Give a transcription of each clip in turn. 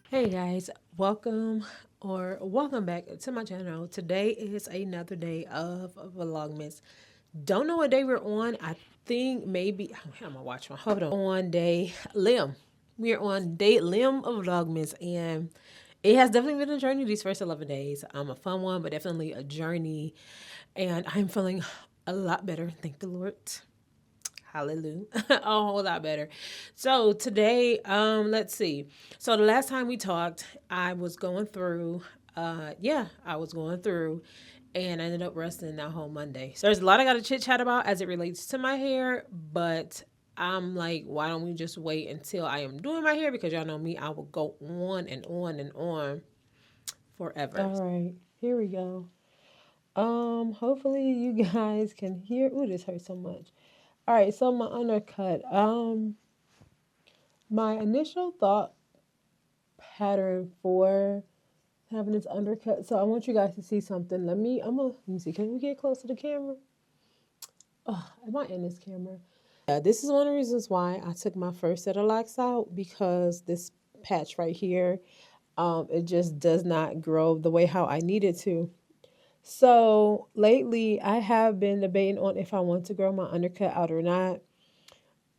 Hey guys, welcome back to my channel. Today is another day of Vlogmas. Don't know what day we're on. I think maybe I'm gonna watch my hold on day limb. We're on day limb of Vlogmas, and it has definitely been a journey these first 11 days. A fun one, but definitely a journey. And I'm feeling a lot better. Thank the Lord. Hallelujah. A whole lot better. So today, let's see. So the last time we talked, I was going through, I was going through and I ended up resting that whole Monday. So there's a lot I got to chit chat about as it relates to my hair, but I'm like, why don't we just wait until I am doing my hair? Because y'all know me, I will go on and on and on forever. All right, here we go. Hopefully you guys can hear. Ooh, this hurts so much. All right, so my undercut. My initial thought pattern for having this undercut. So I want you guys to see something. Let me see. Can we get close to the camera? Oh, am I in this camera? Yeah, this is one of the reasons why I took my first set of locks out because this patch right here, it just does not grow the way how I need it to. So lately, I have been debating on if I want to grow my undercut out or not.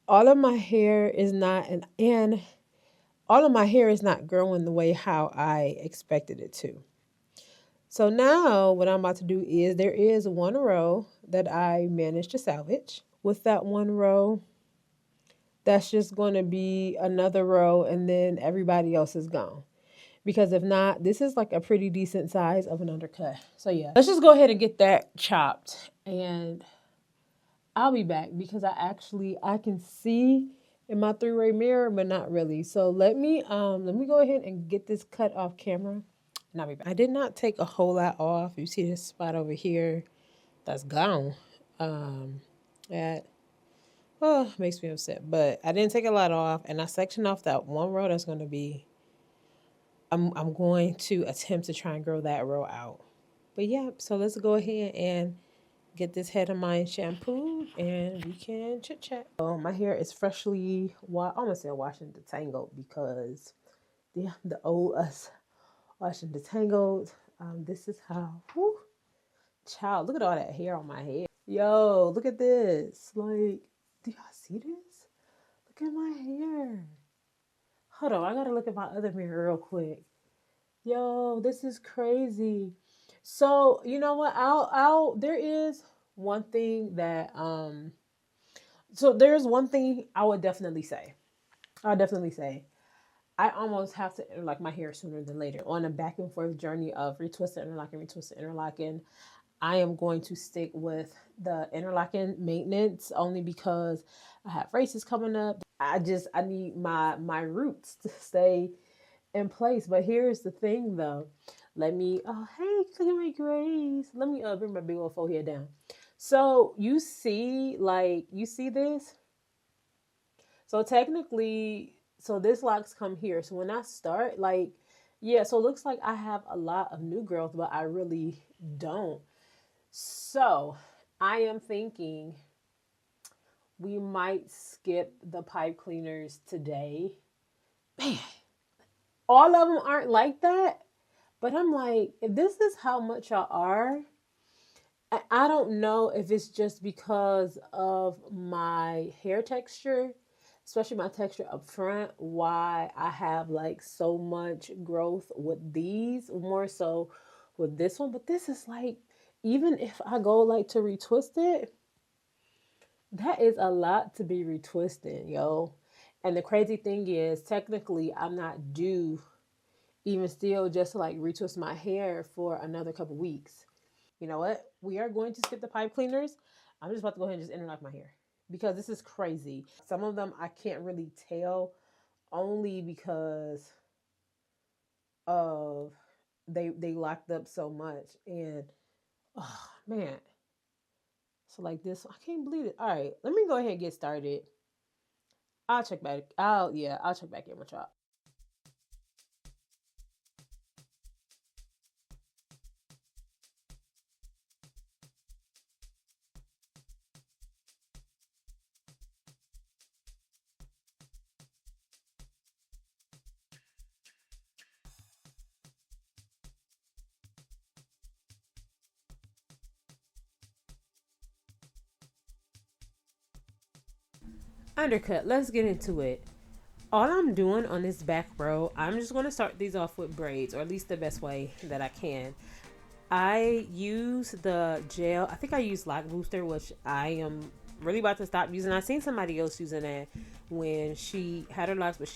All of my hair is not, and all of my hair is not growing the way how I expected it to. So now what I'm about to do is there is one row that I managed to salvage. With that one row, that's just going to be another row and then everybody else is gone. Because if not, this is like a pretty decent size of an undercut. So yeah, let's just go ahead and get that chopped and I'll be back because I can see in my three-way mirror, but not really. So let me go ahead and get this cut off camera and I'll be back. I did not take a whole lot off. You see this spot over here that's gone. That makes me upset. But I didn't take a lot off and I sectioned off that one row that's gonna be I'm going to attempt to try and grow that row out. But yeah, so let's go ahead and get this head of mine shampooed and we can chit chat. My hair is freshly, I almost said washing detangled because the old us washing detangled. This is how, whew, child, look at all that hair on my head. Yo, look at this. Like, do y'all see this? Look at my hair. Hold on, I gotta look at my other mirror real quick. Yo, this is crazy. So, you know what? There is one thing that, so there's one thing I would definitely say. I'll definitely say. I almost have to interlock my hair sooner than later. On a back and forth journey of retwisted, interlocking, retwisted, interlocking, I am going to stick with the interlocking maintenance only because I have races coming up. I need my roots to stay in place. But here's the thing though. Hey, look at my grace. Let me bring my big old forehead down. So you see this? So technically, so this locks come here. So when I start, yeah, so it looks like I have a lot of new growth, but I really don't. So I am thinking we might skip the pipe cleaners today. Man, all of them aren't like that. But I'm like, if this is how much y'all are, I don't know if it's just because of my hair texture, especially my texture up front, why I have like so much growth with these, more so with this one. But this is like, even if I go like to retwist it, that is a lot to be retwisting, yo. And the crazy thing is, technically, I'm not due even still just to like retwist my hair for another couple weeks. You know what? We are going to skip the pipe cleaners. I'm just about to go ahead and just interlock my hair because this is crazy. Some of them I can't really tell only because of they locked up so much and oh man. So like this, I can't believe it. All right, let me go ahead and get started. I'll check back. I'll check back in with y'all. undercut. Let's get into it. All I'm doing on this back row, I'm just going to start these off with braids, or at least the best way that I can. I use the gel. I think I use Lock Booster, which I am really about to stop using. I seen somebody else using that when she had her locks, but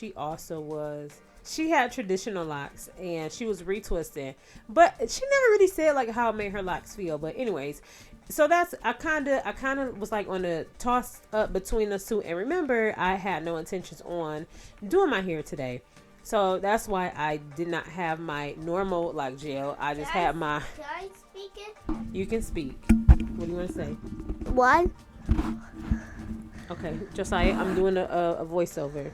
she had traditional locks and she was retwisting, but she never really said like how it made her locks feel. But anyways, so that's I kind of was like on a toss up between those two. And remember, I had no intentions on doing my hair today. So that's why I did not have my normal like gel. I just had my. Can I speak it? You can speak. What do you want to say? One. Okay, Josiah, I'm doing a voiceover.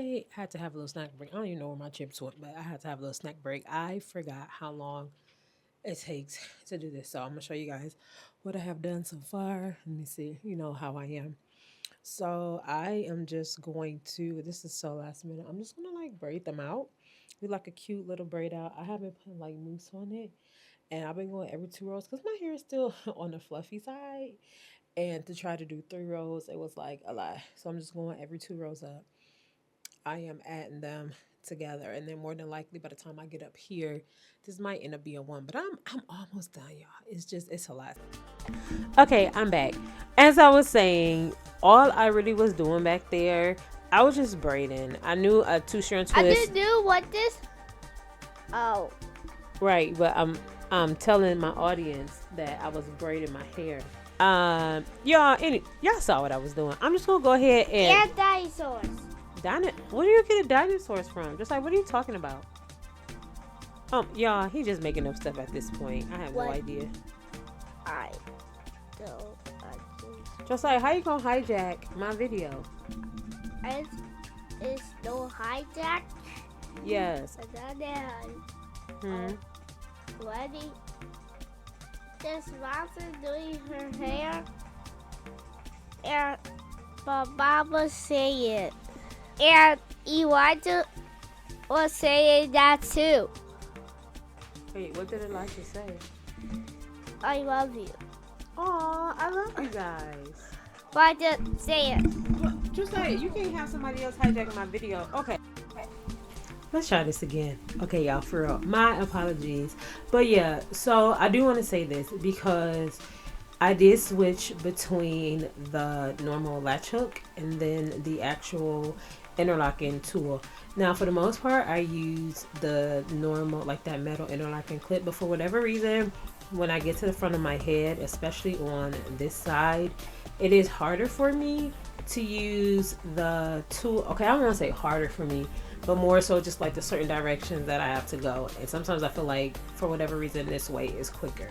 I had to have a little snack break. I don't even know where my chips went, but I had to have a little snack break. I forgot how long it takes to do this. So I'm gonna show you guys what I have done so far. Let me see. You know how I am. So I am just going to, this is so last minute. I'm just gonna like braid them out. Do like a cute little braid out. I haven't put like mousse on it. And I've been going every 2 rows because my hair is still on the fluffy side. And to try to do 3 rows, it was like a lot. So I'm just going every 2 rows up. I am adding them together, and then more than likely by the time I get up here, this might end up being one, but I'm almost done, y'all. It's a lot. Okay, I'm back. As I was saying, all I really was doing back there, I was just braiding. I knew a two-strand twist. I didn't do what this. Oh. Right, but I'm telling my audience that I was braiding my hair. Y'all saw what I was doing. I'm just gonna go ahead and. Yeah, dinosaurs. Where do you get a dinosaurs from? Just like, what are you talking about? Y'all, he just making up stuff at this point. I have no idea. I don't. Just like, how you gonna hijack my video? It's no hijack. Yes. Ready? This monster doing her hair, and Mama say it. And Elijah was saying that too. Wait, what did Elijah say? I love you. Aw, I love you guys. Why just say it? Just say it. You can't have somebody else hijacking my video. Okay. Let's try this again. Okay, y'all, for real. My apologies. But yeah, so I do want to say this because I did switch between the normal latch hook and then the actual interlocking tool. Now, for the most part, I use the normal, like that metal interlocking clip, but for whatever reason, when I get to the front of my head, especially on this side, it is harder for me to use the tool. Okay, I don't want to say harder for me, but more so just like the certain directions that I have to go. And sometimes I feel like for whatever reason, this way is quicker.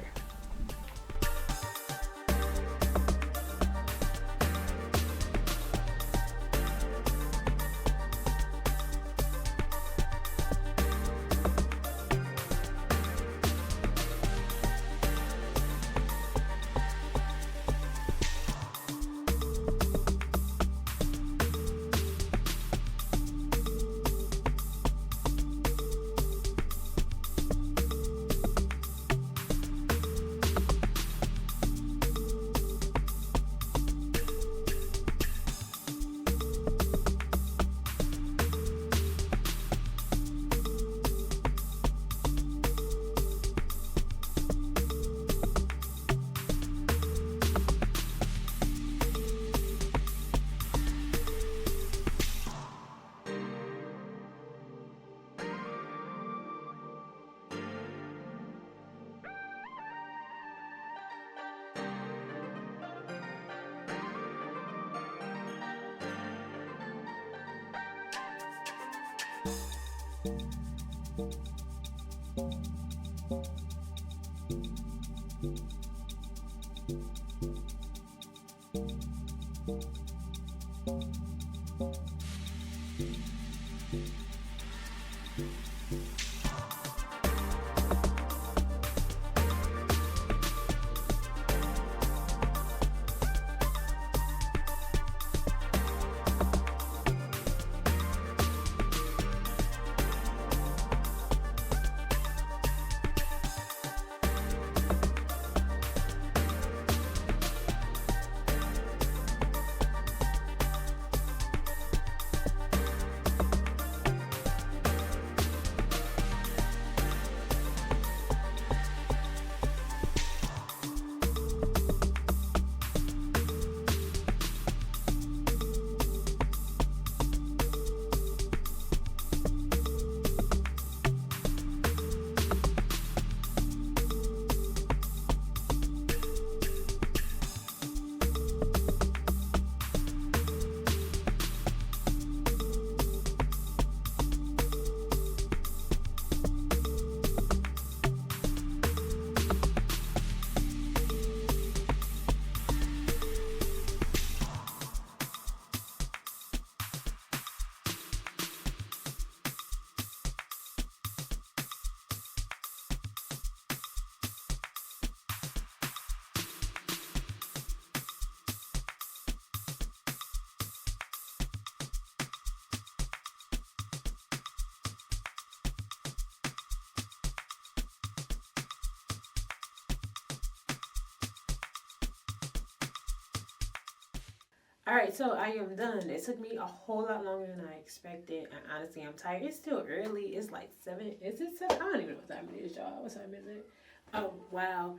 All right, so I am done. It took me a whole lot longer than I expected, and honestly, I'm tired. It's still early. It's like 7. Is it 7? I don't even know what time it is, y'all. What time is it? Oh wow,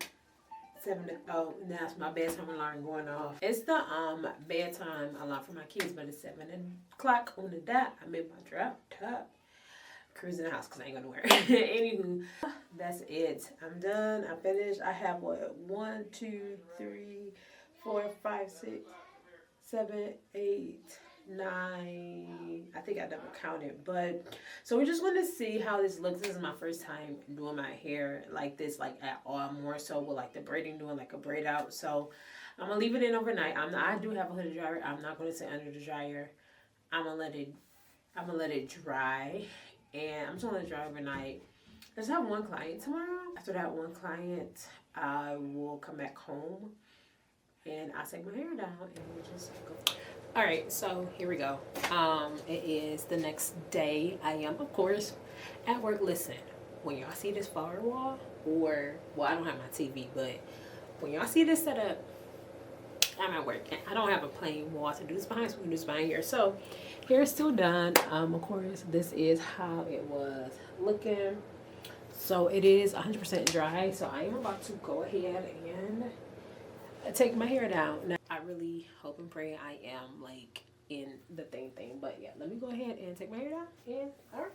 7. Oh, now it's my bedtime alarm going off. It's the bedtime alarm for my kids, but it's 7 o'clock on the dot. I'm in my drop top, cruising the house because I ain't going nowhere. Anywho, that's it. I'm done. I finished. I have what? 1, 2, 3, 4, 5, 6. 7, 8, 9. I think I double counted. But so we're just going to see how this looks. This is my first time doing my hair like this, like at all. More so with like the braiding, doing like a braid out. So I'm gonna leave it in overnight. I do have a hooded dryer. I'm not gonna sit under the dryer. I'm gonna let it dry, and I'm just gonna let it dry overnight. I just have one client tomorrow. After that one client, I will come back home and I take my hair down and we'll just go. All right, so here we go. It is the next day. I am, of course, at work. Listen, when y'all see this firewall, or well, I don't have my TV, but when y'all see this setup, I'm at work. And I don't have a plain wall to do this behind, so we can do this behind here. So hair is still done. Of course, this is how it was looking. So it is 100% dry. So I am about to go ahead and take my hair down. Now, I really hope and pray I am like in the thing. But yeah, let me go ahead and take my hair down. And all right.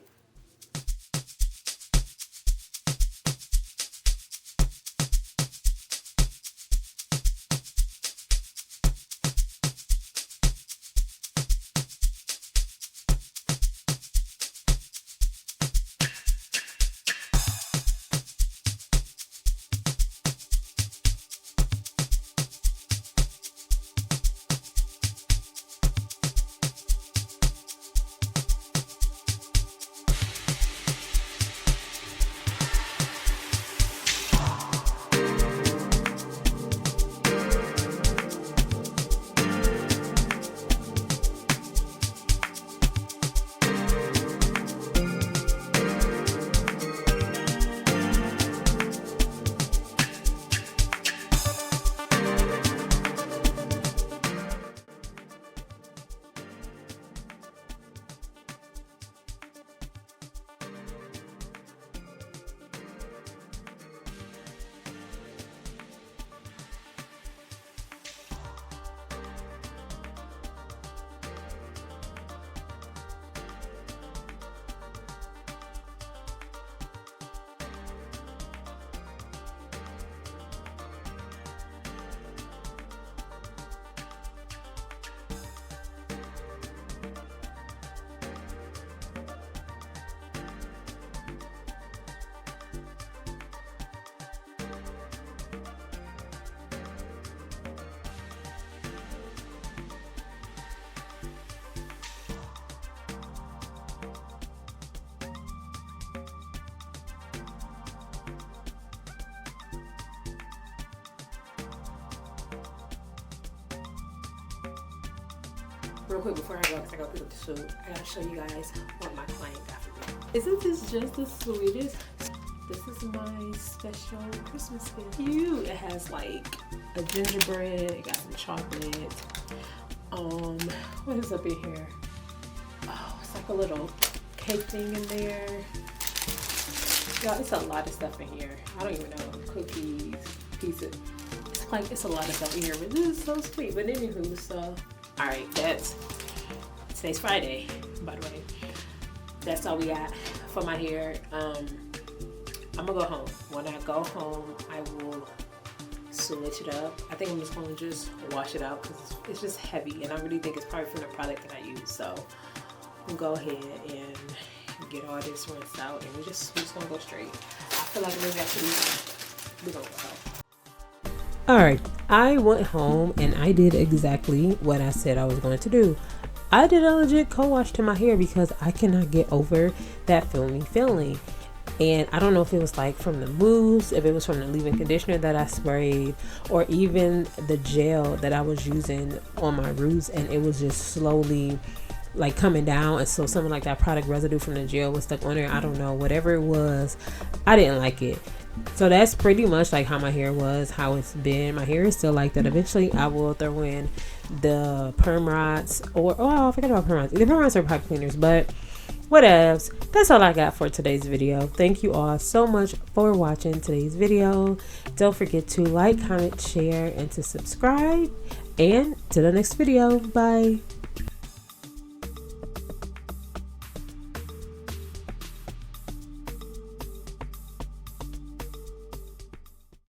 Real quick before I go, because I gotta pick up the suit, I gotta show you guys what my client got for me. Isn't this just the sweetest? This is my special Christmas gift. Cute. It has like a gingerbread, it got some chocolate. What is up in here? Oh, it's like a little cake thing in there. Y'all, it's a lot of stuff in here. I don't even know. Cookies, pieces. It's a lot of stuff in here, but this is so sweet. But anywho, so alright, today's Friday, by the way. That's all we got for my hair. I'm gonna go home. When I go home, I will switch it up. I think I'm just gonna wash it out because it's just heavy, and I really think it's probably from the product that I use. So we'll go ahead and get all this rinsed out, and we're just gonna go straight. I feel like maybe after we're gonna go home. Alright, I went home and I did exactly what I said I was going to do. I did a legit co-wash to my hair because I cannot get over that filmy feeling. And I don't know if it was like from the mousse, if it was from the leave-in conditioner that I sprayed, or even the gel that I was using on my roots, and it was just slowly like coming down, and so something like that product residue from the gel was stuck on there. I don't know, whatever it was, I didn't like it. So that's pretty much like how my hair was, how it's been. My hair is still like that. Eventually I will throw in the perm rods, or oh, I forgot about perm rods. The perm rods are pipe cleaners, but whatevs. That's all I got for today's video. Thank you all so much for watching today's video. Don't forget to like, comment, share, and to subscribe. And to the next video. Bye.